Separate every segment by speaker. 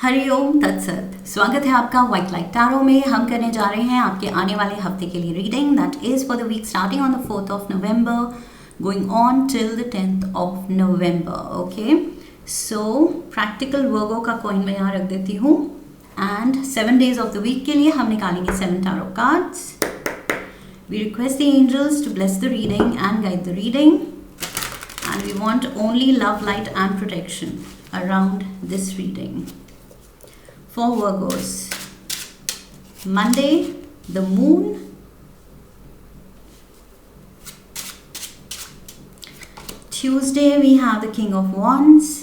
Speaker 1: हरिओम तत्सत। स्वागत है आपका व्हाइट लाइट टैरो में। हम करने जा रहे हैं आपके आने वाले हफ्ते के लिए reading that is for the week starting on the 4th of November going on till the 10th of November। Okay, so practical Virgo का कॉइन मैं यहाँ रख देती हूँ and 7 days of the week के लिए हम निकालेंगे 7 tarot cards. We request the angels to bless the reading and guide the reading and we want only love, light and protection around this reading. For Virgos, Monday, the moon. Tuesday, we have the King of Wands.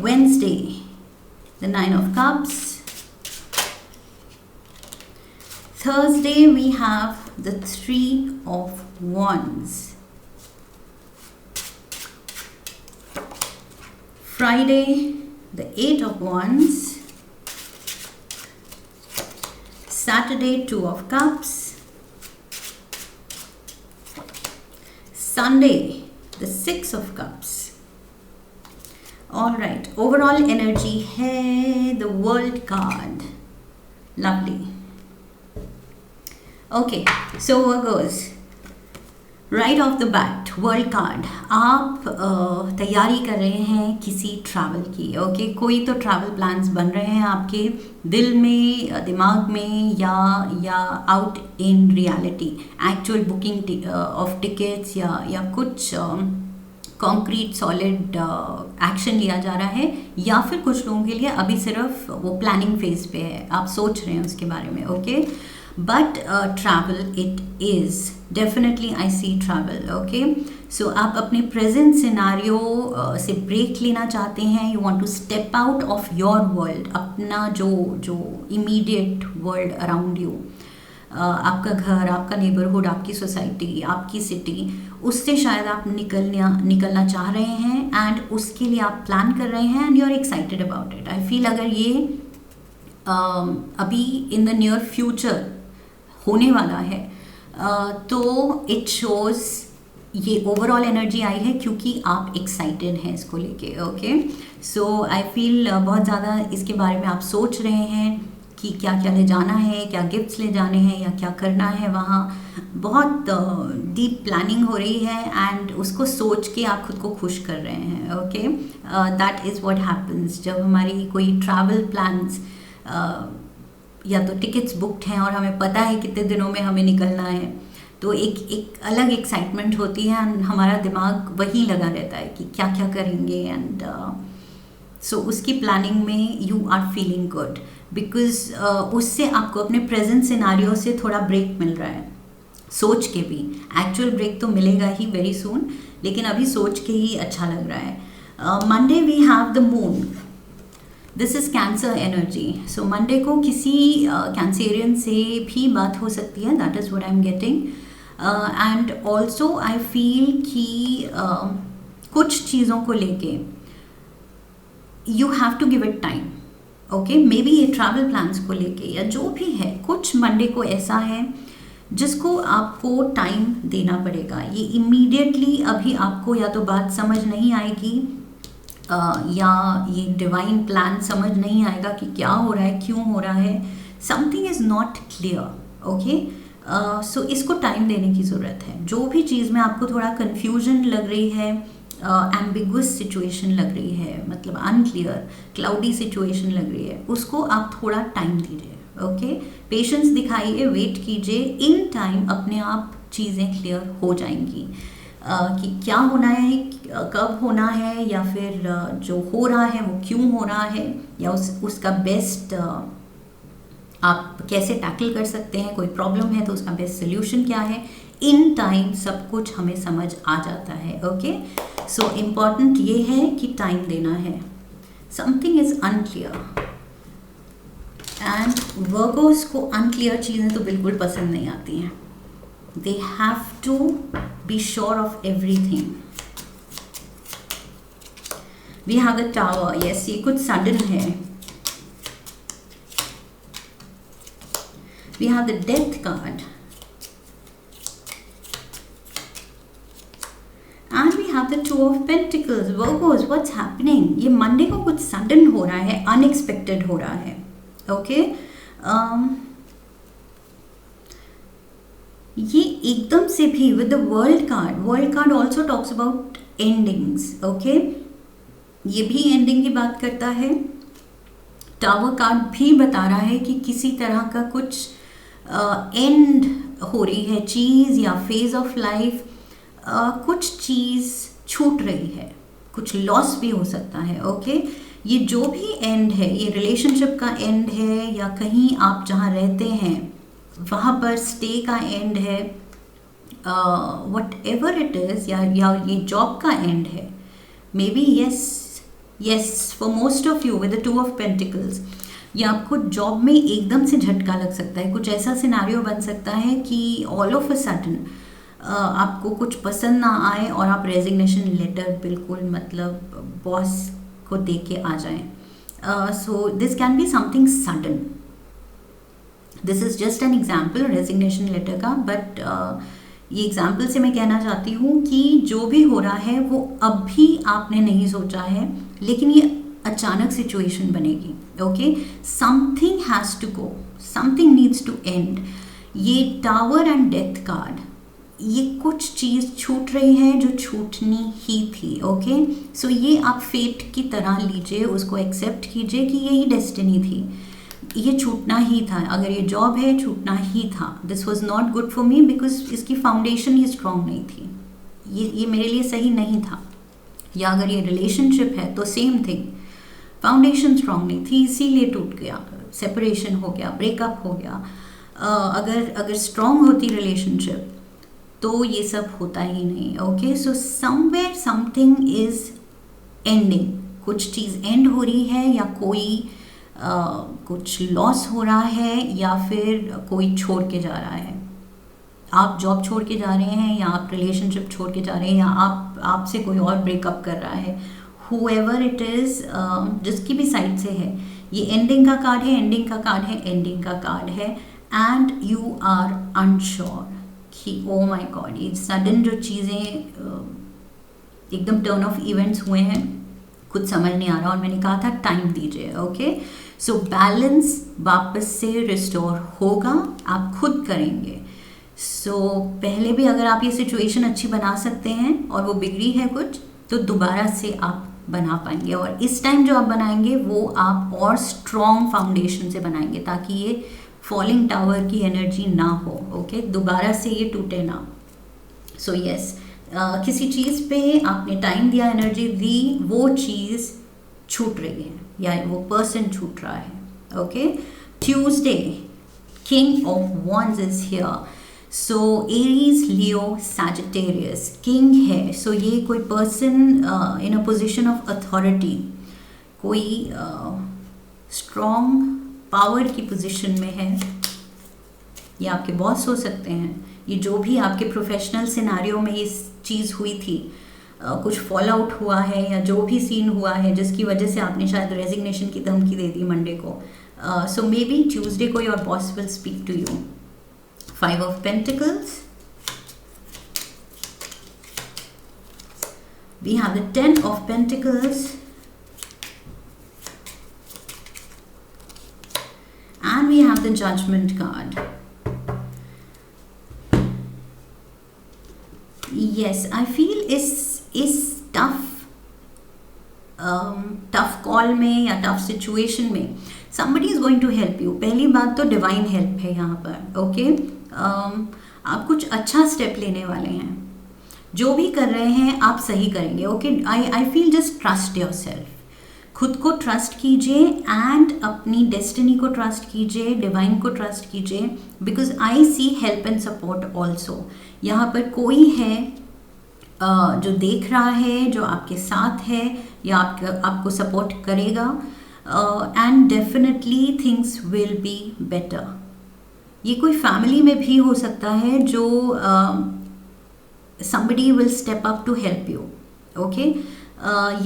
Speaker 1: Wednesday, the Nine of Cups. Thursday, we have the Three of Wands. Friday, the Eight of Wands. Saturday, Two of Cups. Sunday, the Six of Cups. All right, overall energy है the World card. Lovely. Okay, so Virgos, right of the bat world card, आप तैयारी कर रहे हैं किसी travel की। Okay, कोई तो ट्रैवल प्लान्स बन रहे हैं आपके दिल में, दिमाग में, या out in reality, actual booking of tickets या कुछ कॉन्क्रीट सॉलिड एक्शन लिया जा रहा है, या फिर कुछ लोगों के लिए अभी सिर्फ वो प्लानिंग फेज पे है, आप सोच रहे हैं उसके बारे में। Okay, but travel it is definitely I see travel। okay, so आप अपने present scenario से break लेना चाहते हैं, you want to step out of your world, अपना जो immediate world around you, आपका घर, आपका neighborhood, आपकी society, आपकी city, उससे शायद आप निकलना चाह रहे हैं एंड उसके लिए आप प्लान कर रहे हैं and you are excited about it. I feel अगर ये अभी इन द नियर फ्यूचर होने वाला है तो इट शोज़ ये ओवरऑल एनर्जी आई है क्योंकि आप एक्साइटेड हैं इसको लेके। ओके, सो आई फील बहुत ज़्यादा इसके बारे में आप सोच रहे हैं कि क्या क्या ले जाना है, क्या गिफ्ट्स ले जाने हैं या क्या करना है वहाँ। बहुत डीप प्लानिंग हो रही है एंड उसको सोच के आप खुद को खुश कर रहे हैं। Okay, that is what happens जब हमारी कोई ट्रैवल प्लान्स या तो टिकट्स बुकड हैं और हमें पता है कितने दिनों में हमें निकलना है, तो एक अलग एक्साइटमेंट होती है एंड हमारा दिमाग वही लगा रहता है कि क्या क्या करेंगे एंड सो उसकी प्लानिंग में you are feeling good because उससे आपको अपने प्रेजेंट सिनारियो से थोड़ा ब्रेक मिल रहा है, सोच के भी। एक्चुअल ब्रेक तो मिलेगा ही वेरी सून, लेकिन अभी सोच के ही अच्छा लग रहा है। Monday we have the moon, this is Cancer energy. So Monday को किसी कैंसेरियन से भी बात हो सकती है, that is what I am getting. And also I feel कि कुछ चीज़ों को लेके you have to give it time. Okay, maybe ये ट्रैवल प्लान्स को लेके या जो भी है, कुछ मंडे को ऐसा है जिसको आपको टाइम देना पड़ेगा। ये इमीडिएटली अभी आपको या तो बात समझ नहीं आएगी या ये डिवाइन प्लान समझ नहीं आएगा कि क्या हो रहा है, क्यों हो रहा है। Something is not clear. Okay, so इसको टाइम देने की ज़रूरत है। जो भी चीज़ में आपको थोड़ा कन्फ्यूजन लग रही है, एम्बिगुअस सिचुएशन लग रही है, मतलब अनक्लियर क्लाउडी सिचुएशन लग रही है, उसको आप थोड़ा टाइम दीजिए। ओके, पेशेंस दिखाइए, वेट कीजिए, इन टाइम अपने आप चीज़ें क्लियर हो जाएंगी कि क्या होना है, कब होना है, या फिर जो हो रहा है वो क्यों हो रहा है, या उसका बेस्ट आप कैसे टैकल कर सकते हैं। कोई प्रॉब्लम है तो उसका बेस्ट सोल्यूशन क्या है। इन टाइम सब कुछ हमें समझ आ जाता है। ओके, सो इम्पॉर्टेंट ये है कि टाइम देना है। Something is unclear and Virgo's को अनक्लियर चीज़ें तो बिल्कुल पसंद नहीं आती हैं। They have to be sure of everything. We have the Tower. Yes, ये कुछ sudden है। We have the Death card. And we have the two of pentacles. Virgo's, what's happening? ये मंडे को कुछ सडन हो रहा है, अनएक्सपेक्टेड हो रहा है. ओके ये एकदम से भी with the world card also talks about endings. Okay ये भी एंडिंग की बात करता है. टावर कार्ड भी बता रहा है कि किसी तरह का कुछ एंड हो रही है चीज़ या फेज ऑफ लाइफ. कुछ चीज़ छूट रही है, कुछ लॉस भी हो सकता है. ओके ये जो भी एंड है, ये रिलेशनशिप का एंड है या कहीं आप जहाँ रहते हैं वहाँ पर स्टे का एंड है, वट एवर इट इज़, या ये जॉब का एंड है. May be yes for most of you with the two of pentacles, ये आपको जॉब में एकदम से झटका लग सकता है. कुछ ऐसा सिनारियो बन सकता है कि ऑल ऑफ अ सडन आपको कुछ पसंद ना आए और आप रेजिग्नेशन लेटर बिल्कुल मतलब बॉस को दे के आ जाएं. So this can be something sudden. This is just an example resignation letter का, बट ये एग्जाम्पल से मैं कहना चाहती हूँ कि जो भी हो रहा है वो अभी आपने नहीं सोचा है, लेकिन ये अचानक सिचुएशन बनेगी. Okay something has to go, something needs to end. ये टावर एंड डेथ कार्ड, ये कुछ चीज़ छूट रही है जो छूटनी ही थी. ओके सो ये आप फेट की तरह लीजिए, उसको एक्सेप्ट कीजिए कि यही डेस्टिनी थी, ये छूटना ही था. अगर ये जॉब है छूटना ही था. This was not good for me because इसकी फाउंडेशन ही स्ट्रॉन्ग नहीं थी. ये मेरे लिए सही नहीं था. या अगर ये रिलेशनशिप है तो सेम थिंग, फाउंडेशन स्ट्रॉन्ग नहीं थी इसीलिए टूट गया, सेपरेशन हो गया, ब्रेकअप हो गया. अगर स्ट्रॉन्ग होती रिलेशनशिप तो ये सब होता ही नहीं. Okay so somewhere something is ending, कुछ चीज़ एंड हो रही है या कोई कुछ लॉस हो रहा है या फिर कोई छोड़ के जा रहा है. आप जॉब छोड़ के जा रहे हैं या आप रिलेशनशिप छोड़ के जा रहे हैं या आपसे कोई और ब्रेकअप कर रहा है. हुएवर इट इज़, जिसकी भी साइड से है, ये एंडिंग का कार्ड है, एंडिंग का कार्ड है, एंडिंग का कार्ड है. एंड यू आर अनश्योर कि ओ माय गॉड ये सडन जो चीज़ें एकदम टर्न ऑफ इवेंट्स हुए हैं, कुछ समझ नहीं आ रहा और मैंने कहा था टाइम दीजिए. ओके सो बैलेंस वापस से रिस्टोर होगा, आप खुद करेंगे. सो पहले भी अगर आप ये सिचुएशन अच्छी बना सकते हैं और वो बिगड़ी है कुछ, तो दोबारा से आप बना पाएंगे. और इस टाइम जो आप बनाएंगे वो आप और स्ट्रॉन्ग फाउंडेशन से बनाएंगे ताकि ये फॉलिंग टावर की एनर्जी ना हो. ओके दोबारा से ये टूटे ना. सो यस किसी चीज़ पे आपने टाइम दिया, एनर्जी दी, वो चीज़ छूट रही है या वो पर्सन छूट रहा है. Okay Tuesday king of wands is here. So Aries, Leo, Sagittarius king है. सो ये कोई person in a position of authority, कोई स्ट्रॉन्ग पावर की पोजिशन में है. ये आपके बॉस हो सकते हैं. ये जो भी आपके प्रोफेशनल सिनारियो में ये चीज़ हुई थी, कुछ फॉल आउट हुआ है या जो भी सीन हुआ है जिसकी वजह से आपने शायद रेजिग्नेशन की धमकी दे दी मंडे को. सो मे बी ट्यूसडे को your boss will speak to you. 5 of Pentacles. We have the 10 of Pentacles. And we have the Judgment card. Yes, I feel इस टफ कॉल में या टफ सिचुएशन में somebody is going to help you. पहली बात तो divine help है यहाँ पर. ओके आप कुछ अच्छा स्टेप लेने वाले हैं. जो भी कर रहे हैं आप सही करेंगे. Okay I feel just trust your self. खुद को ट्रस्ट कीजिए एंड अपनी डेस्टिनी को ट्रस्ट कीजिए, डिवाइन को ट्रस्ट कीजिए. Because I see help and support also. यहाँ पर कोई है जो देख रहा है, जो आपके साथ है या आपको सपोर्ट करेगा. And definitely things will be better. ये कोई फैमिली में भी हो सकता है जो somebody will step up to help you. Okay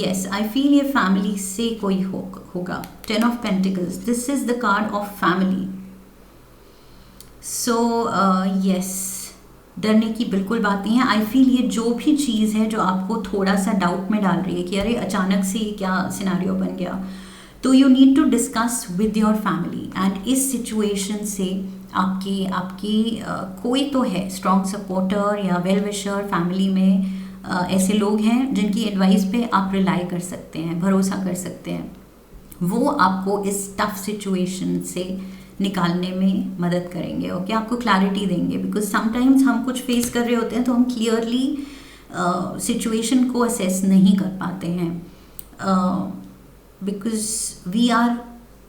Speaker 1: yes, I feel ये फैमिली से कोई होगा. 10 of Pentacles, this is the card of family. So yes, डरने की बिल्कुल बात नहीं है। आई फील ये जो भी चीज़ है जो आपको थोड़ा सा डाउट में डाल रही है कि अरे अचानक से क्या सिनेरियो बन गया, तो you need to discuss with your family. And इस सिचुएशन से आपकी आपकी कोई तो है स्ट्रॉन्ग सपोर्टर या वेल विशर फैमिली में, ऐसे लोग हैं जिनकी एडवाइस पे आप रिलाई कर सकते हैं, भरोसा कर सकते हैं। वो आपको इस टफ सिचुएशन से निकालने में मदद करेंगे, ओके, आपको क्लैरिटी देंगे। बिकॉज समटाइम्स हम कुछ फेस कर रहे होते हैं तो हम क्लियरली सिचुएशन को असेस नहीं कर पाते हैं, because we are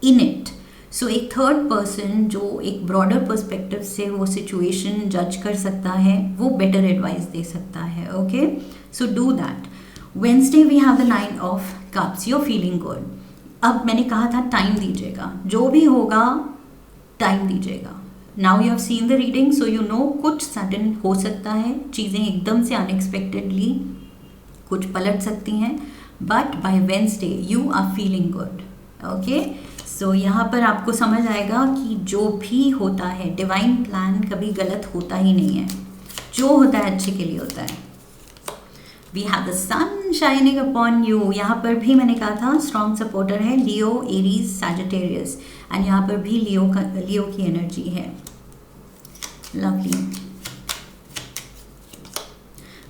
Speaker 1: in it. So एक थर्ड पर्सन जो एक ब्रॉडर पर्सपेक्टिव से वो सिचुएशन जज कर सकता है, वो बेटर एडवाइस दे सकता है, okay. So do that. Wednesday we have the 9 of cups, you are feeling good. अब मैंने कहा था टाइम दीजिएगा, जो भी होगा टाइम दीजिएगा। Now you have seen the reading, so you know कुछ सडन हो सकता है, चीज़ें एकदम से अनएक्सपेक्टेडली कुछ पलट सकती हैं, but by Wednesday you are feeling good, okay. So यहाँ पर आपको समझ आएगा कि जो भी होता है डिवाइन प्लान कभी गलत होता ही नहीं है, जो होता है अच्छे के लिए होता है। We have the sun shining upon you. यहाँ पर भी मैंने कहा था स्ट्रॉन्ग सपोर्टर है लियो, एरीज, सैजिटेरियस, एंड यहाँ पर भी लियो की एनर्जी है। Lovely.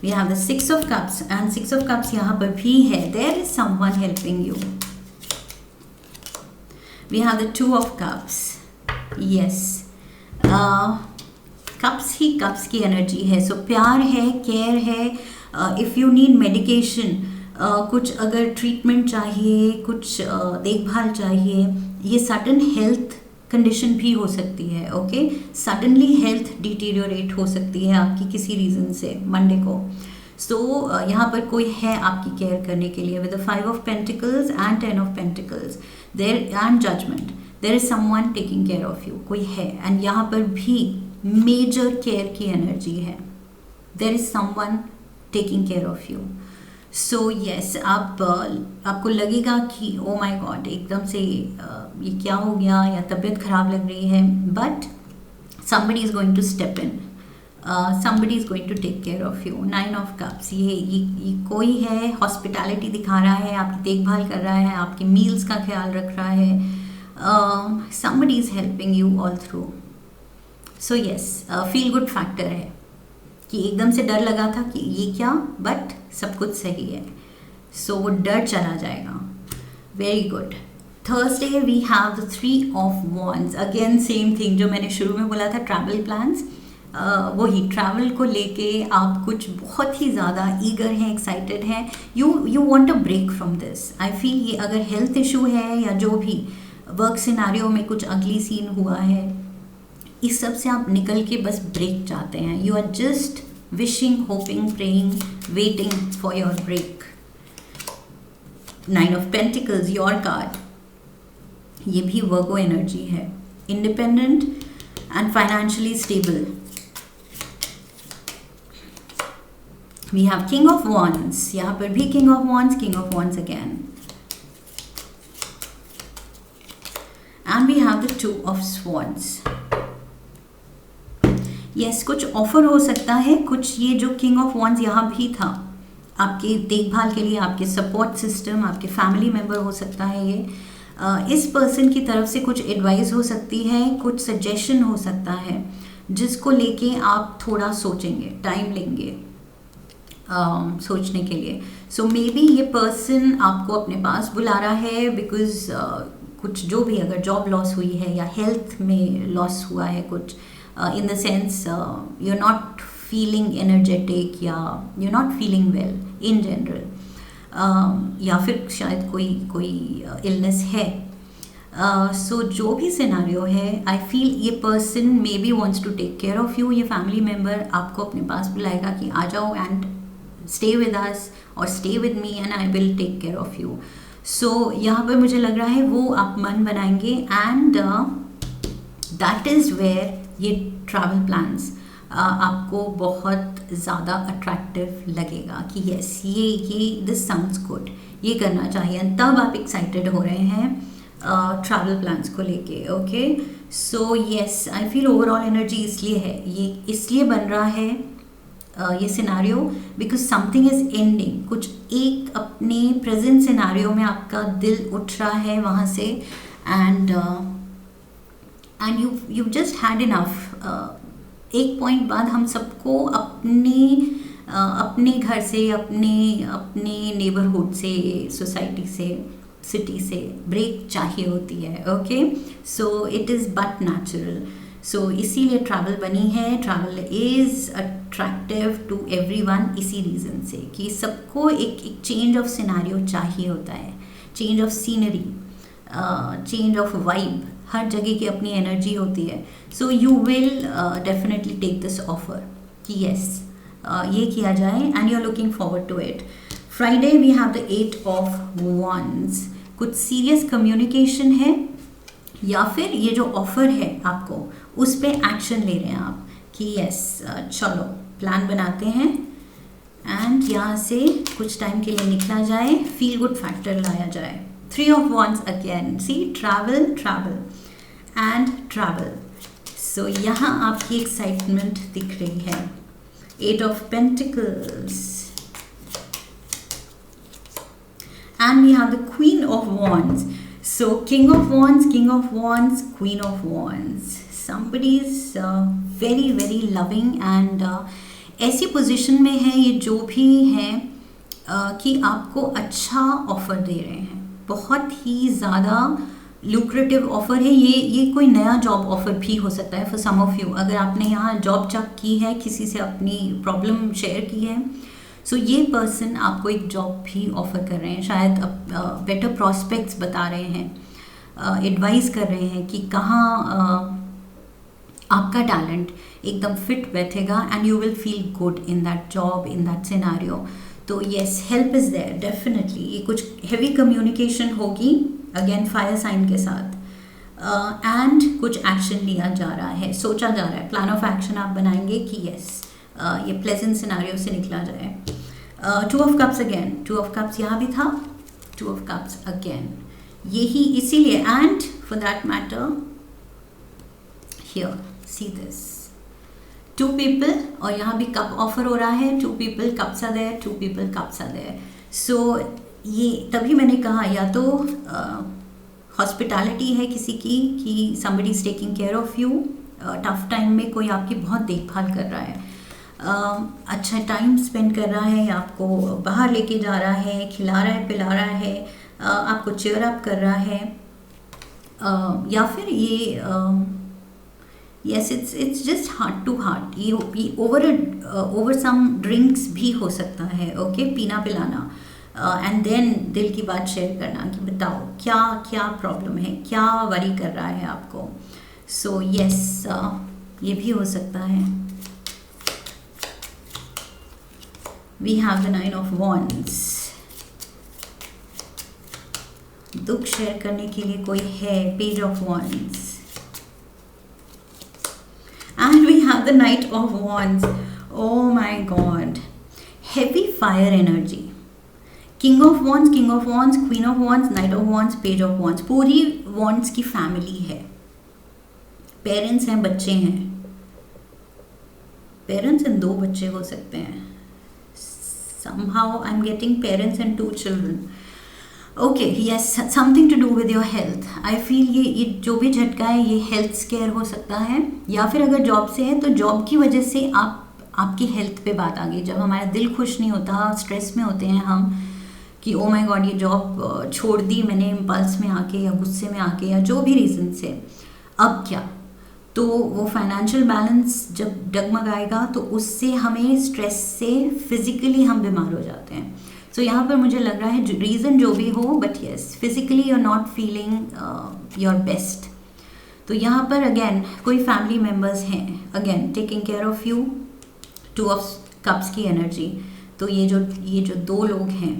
Speaker 1: We have the 6 of cups, and 6 of cups यहाँ पर भी है, there is someone helping you. We have the 2 of cups, yes, cups ही कप्स की एनर्जी है। सो प्यार है, केयर है। इफ़ यू नीड मेडिकेशन, कुछ अगर ट्रीटमेंट चाहिए, कुछ देखभाल चाहिए, ये सडन हेल्थ कंडीशन भी हो सकती है, ओके। सडनली हेल्थ डिटीरियोरेट हो सकती है आपकी किसी रीज़न से मंडे को। सो यहाँ पर कोई है आपकी केयर करने के लिए। With the 5 of pentacles and 10 of pentacles there and judgement, there is someone taking care of you, कोई है। एंड यहाँ पर भी मेजर केयर की एनर्जी है, there is someone taking care of you. So yes, आपको लगेगा कि ओ माई गॉड एकदम से ये क्या हो गया, या तबीयत खराब लग रही है, but somebody is going to step in, somebody is going to take care of you। 9 of cups, ये कोई है, हॉस्पिटैलिटी दिखा रहा है, आपकी देखभाल कर रहा है, आपके मील्स का ख्याल रख रहा है, somebody is helping you all through। So yes, feel good factor है कि एकदम से डर लगा था कि ये क्या, बट सब कुछ सही है, सो वो डर चला जाएगा। Very good. Thursday we have the 3 of wands, again same thing जो मैंने शुरू में बोला था, ट्रैवल प्लान्स। वही ट्रैवल को लेके आप कुछ बहुत ही ज़्यादा ईगर हैं, एक्साइटेड हैं, you want a break from this. I feel ये अगर हेल्थ इशू है या जो भी वर्क सिनेरियो में कुछ अगली सीन हुआ है, इस सब से आप निकल के बस ब्रेक चाहते हैं। You are just wishing, hoping, praying, waiting for your break. 9 of pentacles, your card, ये भी वर्गो एनर्जी है, independent and financially stable. We have king of wands, यहाँ पर भी king of wands again, and we have the 2 of swords. Yes, कुछ offer हो सकता है, कुछ ये जो किंग ऑफ वॉन्ड्स यहाँ भी था आपके देखभाल के लिए, आपके सपोर्ट सिस्टम, आपके फैमिली मेम्बर हो सकता है ये। इस पर्सन की तरफ से कुछ एडवाइस हो सकती है, कुछ सजेशन हो सकता है, जिसको लेके आप थोड़ा सोचेंगे, टाइम लेंगे सोचने के लिए। सो मे बी ये पर्सन आपको अपने पास बुला रहा है बिकॉज कुछ जो भी, अगर जॉब लॉस हुई है या हेल्थ में लॉस हुआ है कुछ, in the sense you're not feeling energetic या you're not feeling well in general, या फिर शायद कोई illness है। सो जो भी सिनारियो है, आई फील ये person maybe wants to take care of you. ये फैमिली मेम्बर आपको अपने पास बुलाएगा कि आ जाओ एंड स्टे विद अस और stay with me and I will take care of you. So यहाँ पर मुझे लग रहा है वो आप मन बनाएंगे, एंड दैट इज़ वेयर ये ट्रैवल प्लान्स आपको बहुत ज़्यादा अट्रैक्टिव लगेगा कि यस, ये दिस साउंड्स गुड, ये करना चाहिए, तब आप एक्साइटेड हो रहे हैं ट्रैवल प्लान्स को लेके, okay. So yes, I feel overall energy इसलिए है, ये इसलिए बन रहा है ये scenario because something is ending. कुछ एक अपने प्रेजेंट सिनारियो में आपका दिल उठ रहा है वहाँ से, and you just had enough. एक पॉइंट बाद हम सबको अपने घर से, अपने नेबरहुड से, सोसाइटी से, सिटी से ब्रेक चाहिए होती है। Okay, so it is but natural. So इसीलिए ट्रैवल बनी है। Travel is attractive to everyone इसी रीज़न से कि सबको एक चेंज ऑफ सिनारियो चाहिए होता है, change of scenery, change of vibe. हर जगह की अपनी एनर्जी होती है। So you will definitely take this offer कि येस ये किया जाए, and you are looking forward to it. Friday we have the 8 of wands। कुछ सीरियस कम्युनिकेशन है, या फिर ये जो ऑफर है आपको उस पर एक्शन ले रहे हैं आप कि यस चलो प्लान बनाते हैं एंड यहाँ से कुछ टाइम के लिए निकला जाए, फील गुड फैक्टर लाया जाए। 3 of wands again, see travel travel and travel. So यहाँ आपकी एक्साइटमेंट दिख रही है। 8 of pentacles and we have the queen of wands। so king of wands, king of wands, queen of wands। somebody is very very loving and ऐसी position में है ये जो भी हैं कि आपको अच्छा ऑफर दे रहे हैं, बहुत ही ज़्यादा लुक्रेटिव ऑफर है ये कोई नया जॉब ऑफर भी हो सकता है फॉर सम ऑफ यू। अगर आपने यहाँ जॉब चेक की है, किसी से अपनी प्रॉब्लम शेयर की है, सो ये पर्सन आपको एक जॉब भी ऑफर कर रहे हैं, शायद बेटर प्रॉस्पेक्ट्स बता रहे हैं, एडवाइस कर रहे हैं कि कहाँ आपका टैलेंट एकदम फिट बैठेगा and you will feel good in that job, in that scenario. तो yes, help is there definitely. ये कुछ हैवी कम्युनिकेशन होगी अगेन फायर साइन के साथ, एंड कुछ एक्शन लिया जा रहा है, सोचा जा रहा है, प्लान ऑफ एक्शन आप बनाएंगे कि येस ये प्लेजेंट सिनारियो से निकला जाए। 2 of cups again, 2 of cups यहाँ भी था, 2 of cups अगेन, यही इसीलिए, and for that matter here see this 2 people, और यहाँ भी कप ऑफर हो रहा है। 2 people cups are there, 2 people cups are there। सो ये तभी मैंने कहा या तो हॉस्पिटैलिटी है किसी की कि somebody is taking care of you, tough time में कोई आपकी बहुत देखभाल कर रहा है, अच्छा टाइम स्पेंड कर रहा है, आपको बाहर लेके जा रहा है, खिला रहा है, पिला रहा है, आपको चेयर अप कर रहा है, या फिर ये yes it's just heart to heart. ये ओवर सम ड्रिंक्स भी हो सकता है। ओके, पीना पिलाना एंड देन दिल की बात शेयर करना कि बताओ क्या क्या प्रॉब्लम है, क्या वरी कर रहा है आपको। सो यस ये भी हो सकता है। We have the 9 of wands। दुख शेयर करने के लिए कोई है, page of wands, and we have the knight of wands। oh my god, heavy fire energy। king of wands, king of wands, queen of wands, knight of wands, page of wands। पूरी wands की family है, parents हैं, बच्चे हैं, parents and 2 बच्चे हो सकते हैं। somehow I'm getting parents and 2 children। Okay yes, something to do with your health. I feel ये जो भी झटका है ये हेल्थ स्केयर हो सकता है, या फिर अगर जॉब से है तो जॉब की वजह से आपकी हेल्थ पे बात आ गई। जब हमारा दिल खुश नहीं होता, स्ट्रेस में होते हैं हम कि ओ माय गॉड ये जॉब छोड़ दी मैंने इम्पल्स में आके या गुस्से में आके या जो भी रीज़न से, अब क्या। तो वो फाइनेंशियल बैलेंस जब डगमगाएगा तो उससे हमें स्ट्रेस से फिज़िकली हम बीमार हो जाते हैं। सो यहाँ पर मुझे लग रहा है रीज़न जो भी हो, but yes physically you are not feeling your best. तो यहाँ पर अगेन कोई फैमिली मेम्बर्स हैं again taking care of you. 2 of cups की एनर्जी। तो ये जो 2 लोग हैं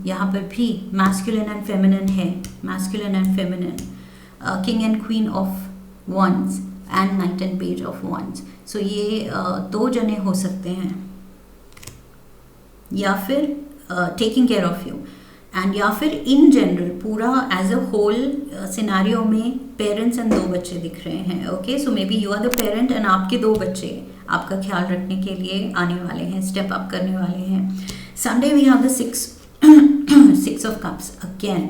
Speaker 1: यहाँ पर भी मैस्कुलिन एंड फेमिनिन है, masculine and feminine, king and queen of wands and knight and page of wands। So ये 2 जने हो सकते हैं, या फिर taking care of you. And या फिर इन जनरल पूरा एज अ होल सिनारियो में पेरेंट्स एंड 2 बच्चे दिख रहे हैं. Okay, so maybe you are the parent and आपके 2 बच्चे आपका ख्याल रखने के लिए आने वाले हैं, स्टेप अप करने वाले हैं. Sunday we have the 6 of cups again.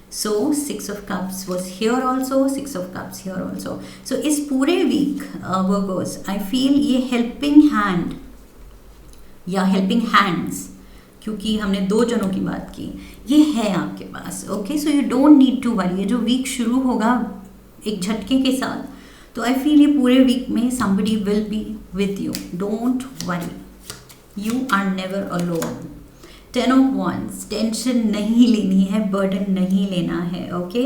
Speaker 1: So 6 of cups was here also, 6 of cups here also. So इस पूरे वीक Virgos, I feel ये helping hand या हेल्पिंग हैंड्स, क्योंकि हमने 2 जनों की बात की, ये है आपके पास. Okay, so you don't need to worry. ये जो वीक शुरू होगा एक झटके के साथ, तो आई फील ये पूरे वीक में somebody will be with you. Don't worry, you are never alone. 10 of Wands, tension नहीं लेनी है, बर्डन नहीं लेना है. ओके,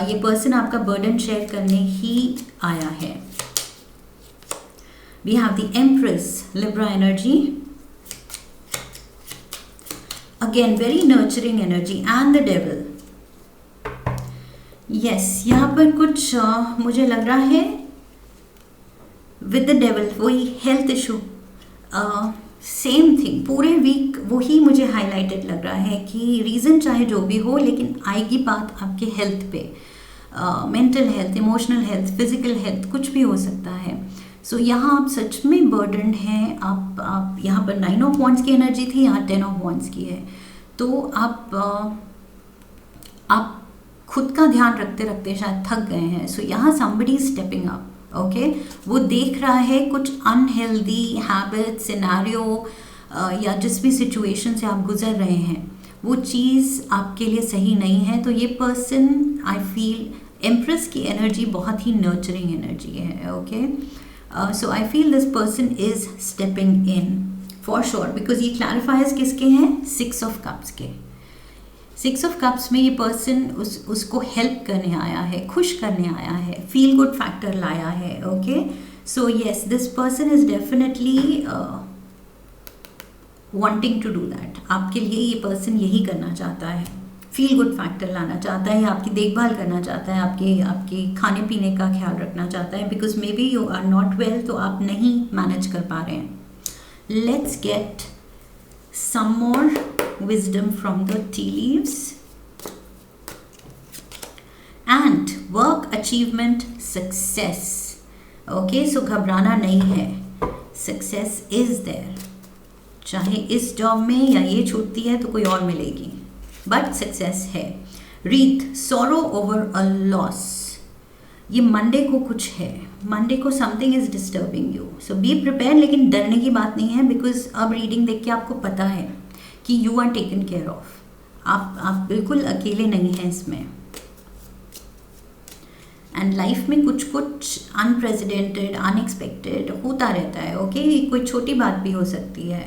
Speaker 1: ये पर्सन आपका बर्डन शेयर करने ही आया है. We have the empress, Libra energy. Again, very nurturing energy and the devil. Yes, यहाँ पर कुछ मुझे लग रहा है with the devil, वही हेल्थ इशू, सेम थिंग पूरे वीक वही मुझे हाईलाइटेड लग रहा है कि रीज़न चाहे जो भी हो, लेकिन आएगी बात आपके हेल्थ पे, mental health, emotional health, physical health, कुछ भी हो सकता है. सो यहाँ आप सच में बर्डन हैं. आप यहाँ पर 9 of Wands की एनर्जी थी, यहाँ 10 of Wands की है. तो आप खुद का ध्यान रखते रखते शायद थक गए हैं. सो यहाँ somebody is stepping up. Okay, वो देख रहा है कुछ अनहेल्दी हैबिट, सिनेरियो या जिस भी सिचुएशन से आप गुजर रहे हैं वो चीज़ आपके लिए सही नहीं है. तो ये पर्सन, आई फील एम्प्रेस की एनर्जी बहुत ही नर्चरिंग एनर्जी है. Okay, so I feel this person is stepping in for sure, because ये क्लैरिफायर्स किसके हैं? 6 of Cups के. 6 of Cups में ये पर्सन उसको हेल्प करने आया है, खुश करने आया है, फील गुड फैक्टर लाया है. Okay, so yes, this person is definitely wanting to do that. आपके लिए ये पर्सन यही करना चाहता है, फील गुड फैक्टर लाना चाहता है, आपकी देखभाल करना चाहता है, आपके खाने पीने का ख्याल रखना चाहता है, because maybe you are not well, तो आप नहीं मैनेज कर पा रहे हैं. Let's get some more wisdom from the tea leaves. And work, achievement, success. Okay, so घबराना नहीं है, success is there. चाहे इस जॉब में या ये छूटती है तो कोई और मिलेगी, but success है. Wreath, sorrow over a loss. ये मंडे को कुछ है, मंडे को something is disturbing you, so be prepare. लेकिन डरने की बात नहीं है, बिकॉज अब रीडिंग देख के आपको पता है कि you are taken care of. आप बिल्कुल अकेले नहीं हैं इसमें. एंड लाइफ में कुछ कुछ अनप्रेसिडेंटेड, अनएक्सपेक्टेड होता रहता है. ओके, कोई छोटी बात भी हो सकती है.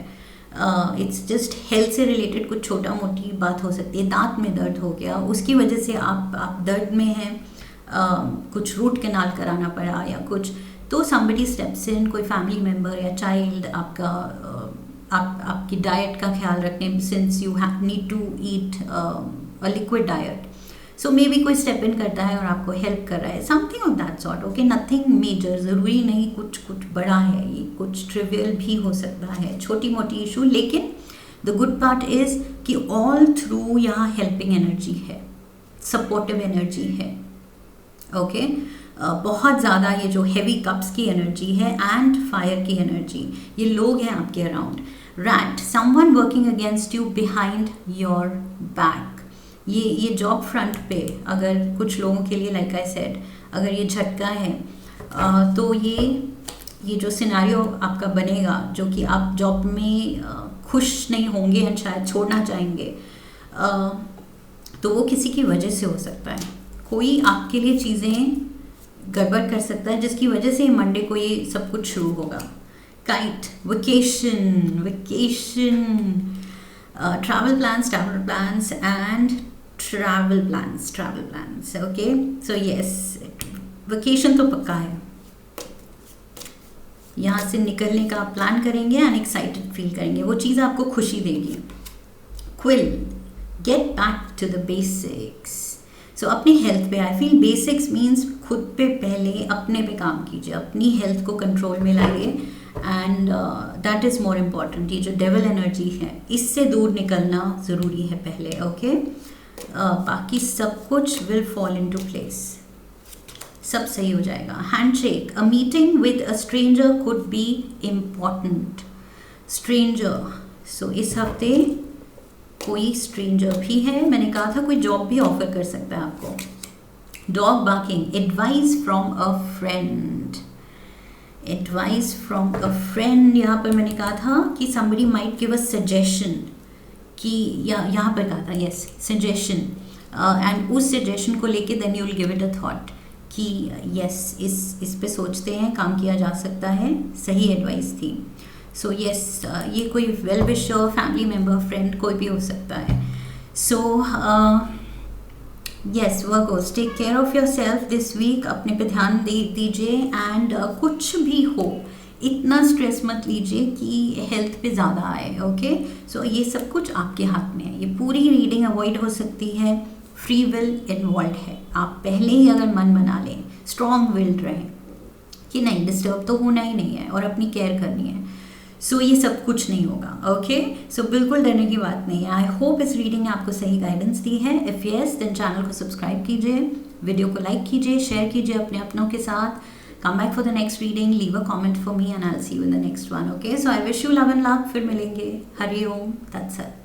Speaker 1: इट्स जस्ट हेल्थ से रिलेटेड कुछ छोटा मोटी बात हो सकती है. दांत में दर्द हो गया, उसकी वजह से आप दर्द में हैं, कुछ रूट कैनाल कराना पड़ा या कुछ, तो somebody steps in, कोई फैमिली मेम्बर या चाइल्ड आपकी डाइट का ख्याल रखने, since you need to eat a liquid diet, so maybe कोई स्टेप इन करता है और आपको हेल्प कर रहा है, something of that sort. Okay, nothing major, ज़रूरी नहीं कुछ बड़ा है, ये कुछ ट्रिवियल भी हो सकता है, छोटी मोटी इशू. लेकिन द गुड पार्ट इज़ कि ऑल थ्रू यहाँ हेल्पिंग एनर्जी है, सपोर्टिव एनर्जी है. ओके, बहुत ज़्यादा ये जो हेवी कप्स की एनर्जी है एंड फायर की एनर्जी, ये लोग हैं आपके around. Rat, someone working against you behind your back. ये जॉब फ्रंट पे अगर कुछ लोगों के लिए, लाइक आई सेड, अगर ये झटका है, तो ये जो सिनेरियो आपका बनेगा, जो कि आप जॉब में खुश नहीं होंगे एंड शायद छोड़ना चाहेंगे, तो वो किसी की वजह से हो सकता है. कोई आपके लिए चीज़ें गड़बड़ कर सकता है जिसकी वजह से मंडे को ये सब कुछ शुरू होगा. Kite, vacation, travel plans and travel plans. Okay, so yes, vacation तो पक्का है. यहाँ से निकलने का आप प्लान करेंगे एंड एक्साइटेड फील करेंगे, वो चीज़ आपको खुशी देगी. Quill, get back to the basics. So अपनी हेल्थ पे, आई फील बेसिक्स मीन्स खुद पे पहले अपने पे काम कीजिए, अपनी हेल्थ को कंट्रोल में लाइए and that is more important. ये जो डेविल एनर्जी है इससे दूर निकलना ज़रूरी है पहले, ओके। बाकी सब कुछ विल फॉल इनटू प्लेस, सब सही हो जाएगा। Handshake, a meeting with a stranger could be important. Stranger, so इस हफ्ते कोई स्ट्रेंजर भी है, मैंने कहा था कोई जॉब भी ऑफर कर सकता है आपको। Dog barking, advice from a friend, advice from a friend. यहाँ पर मैंने कहा था कि somebody might give a suggestion, कि यहाँ पर कहा था यस सजेशन, एंड उस सजेशन को लेके then you will give it a thought कि यस इस पे सोचते हैं, काम किया जा सकता है, सही एडवाइस थी। सो यस, ये कोई well wisher, family member, friend कोई भी हो सकता है। So yes workers, take care of your self this week, अपने पे ध्यान दीजिए। एंड कुछ भी हो इतना स्ट्रेस मत लीजिए कि हेल्थ पे ज़्यादा आए, ओके। सो ये सब कुछ आपके हाथ में है, ये पूरी रीडिंग अवॉइड हो सकती है, फ्री विल इन्वॉल्व है। आप पहले ही अगर मन बना लें, स्ट्रॉन्ग विल्ड रहें कि नहीं डिस्टर्ब तो होना ही नहीं है और अपनी केयर करनी है, सो ये सब कुछ नहीं होगा, ओके। सो बिल्कुल डरने की बात नहीं है। आई होप इस रीडिंग ने आपको सही गाइडेंस दी है। इफ़ यस देन चैनल को सब्सक्राइब कीजिए, वीडियो को लाइक कीजिए, शेयर कीजिए अपनों के साथ। Come back for the next reading, leave a comment for me and I'll see you in the next one, okay? So I wish you love and luck, फिर मिलेंगे। हरि ओम, that's it.